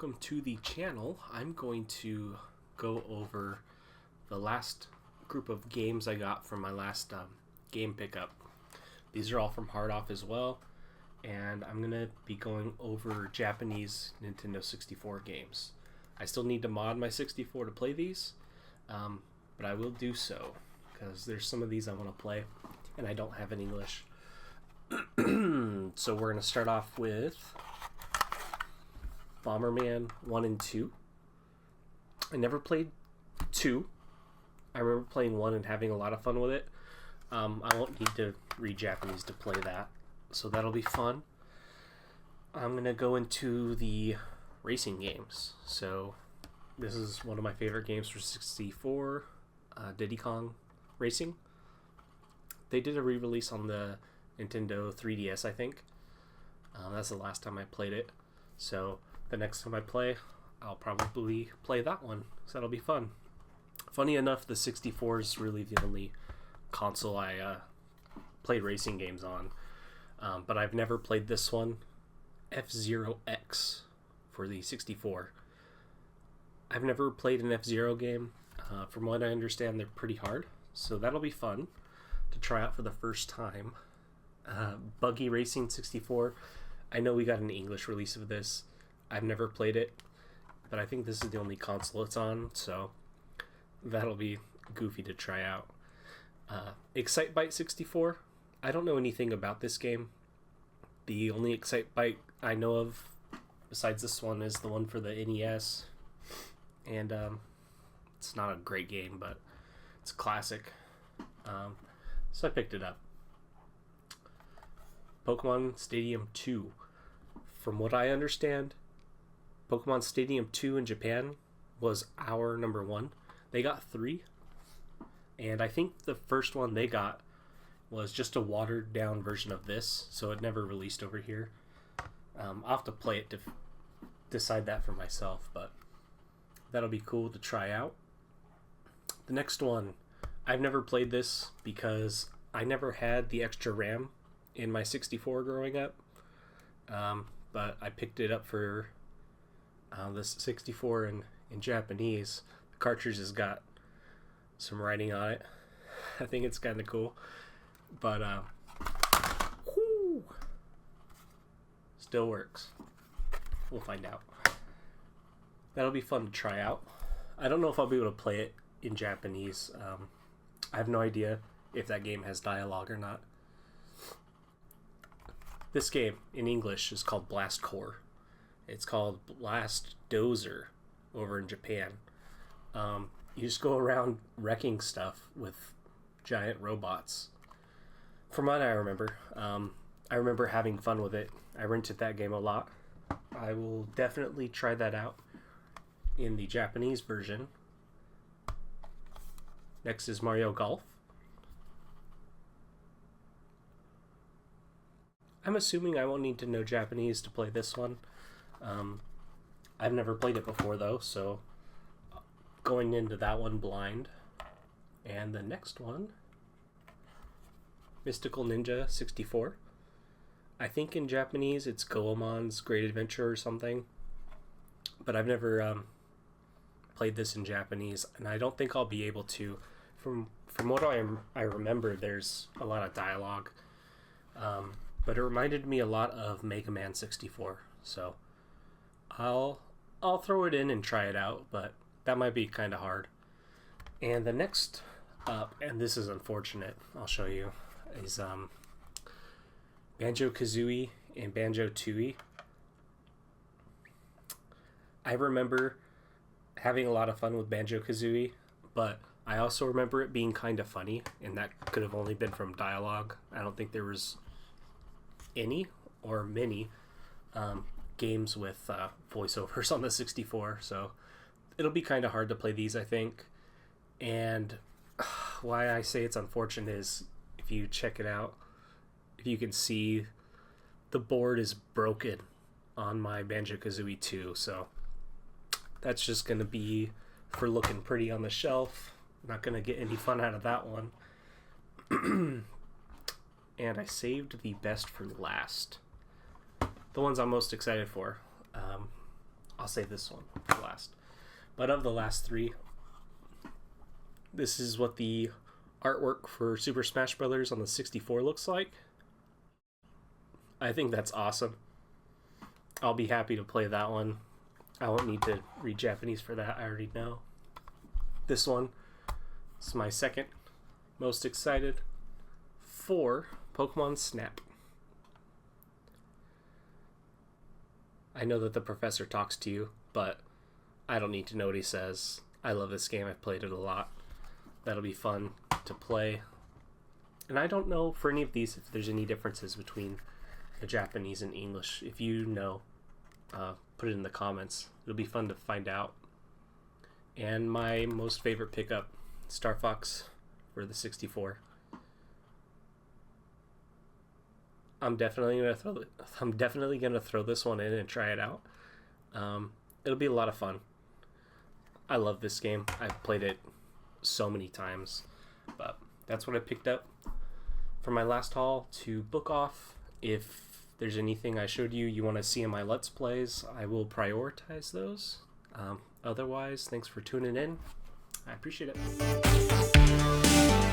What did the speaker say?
welcome to the channel. I'm going to go over the last group of games I got from my last game pickup. These are all from Hard Off as well, and I'm going to be going over Japanese Nintendo 64 games. I still need to mod my 64 to play these, but I will do so because there's some of these I want to play and I don't have in English. So we're going to start off with Bomberman 1 and 2. I never played 2. I remember playing 1 and having a lot of fun with it. I won't need to read Japanese to play that, so that'll be fun. I'm going to go into the racing games. So this is one of my favorite games for 64, Diddy Kong Racing. They did a re-release on the Nintendo 3DS, I think. That's the last time I played it. So the next time I play, I'll probably play that one. So that'll be fun. Funny enough, the 64 is really the only console I played racing games on. But I've never played this one, F-Zero X, for the 64. I've never played an F-Zero game. From what I understand, they're pretty hard. So that'll be fun to try out for the first time. Buggy Racing 64. I know we got an English release of this. I've never played it, but I think this is the only console it's on, so that'll be goofy to try out. Excitebike 64. I don't know anything about this game. The only Excitebike I know of besides this one is the one for the NES, and it's not a great game, but it's a classic. So I picked it up. Pokemon Stadium 2. From what I understand, Pokemon Stadium 2 in Japan was our number 1. They got 3. And I think the first one they got was just a watered down version of this, so it never released over here. I'll have to play it to decide that for myself, but that'll be cool to try out. The next one, I've never played this because I never had the extra RAM in my 64 growing up, but I picked it up for this 64 in Japanese. The cartridge has got some writing on it. I think it's kind of cool, but still works. We'll find out. That'll be fun to try out. I don't know if I'll be able to play it in Japanese. I have no idea if that game has dialogue or not. This game in English is called Blast Core. It's called Blast Dozer over in Japan. You just go around wrecking stuff with giant robots. From what I remember having fun with it. I rented that game a lot. I will definitely try that out in the Japanese version. Next is Mario Golf. I'm assuming I won't need to know Japanese to play this one. I've never played it before though, so going into that one blind. And the next one, Mystical Ninja 64. I think in Japanese it's Goemon's Great Adventure or something, but I've never played this in Japanese, and I don't think I'll be able to. From what I remember, there's a lot of dialogue. But it reminded me a lot of Mega Man 64, so I'll throw it in and try it out, but that might be kind of hard. And the next up, and this is unfortunate, I'll show you, is Banjo-Kazooie and Banjo-Tooie. I remember having a lot of fun with Banjo-Kazooie, but I also remember it being kind of funny, and that could have only been from dialogue. I don't think there was any or many games with voiceovers on the 64, so it'll be kind of hard to play these, I think. And why I say it's unfortunate is if you check it out, if you can see, the board is broken on my Banjo-Kazooie 2, so that's just going to be for looking pretty on the shelf. Not going to get any fun out of that one. And I saved the best for last. The ones I'm most excited for. I'll save this one for last. But of the last three, this is what the artwork for Super Smash Bros. On the 64 looks like. I think that's awesome. I'll be happy to play that one. I won't need to read Japanese for that. I already know. This one is my second most excited for Pokemon Snap. I know that the professor talks to you, but I don't need to know what he says. I love this game. I've played it a lot. That'll be fun to play. And I don't know for any of these if there's any differences between the Japanese and English. If you know, put it in the comments. It'll be fun to find out. And my most favorite pickup, Star Fox for the 64. I'm definitely gonna throw this one in and try it out. It'll be a lot of fun. I love this game. I've played it so many times, but that's what I picked up for my last haul to book off. If there's anything I showed you want to see in my Let's Plays, I will prioritize those. Otherwise, thanks for tuning in. I appreciate it.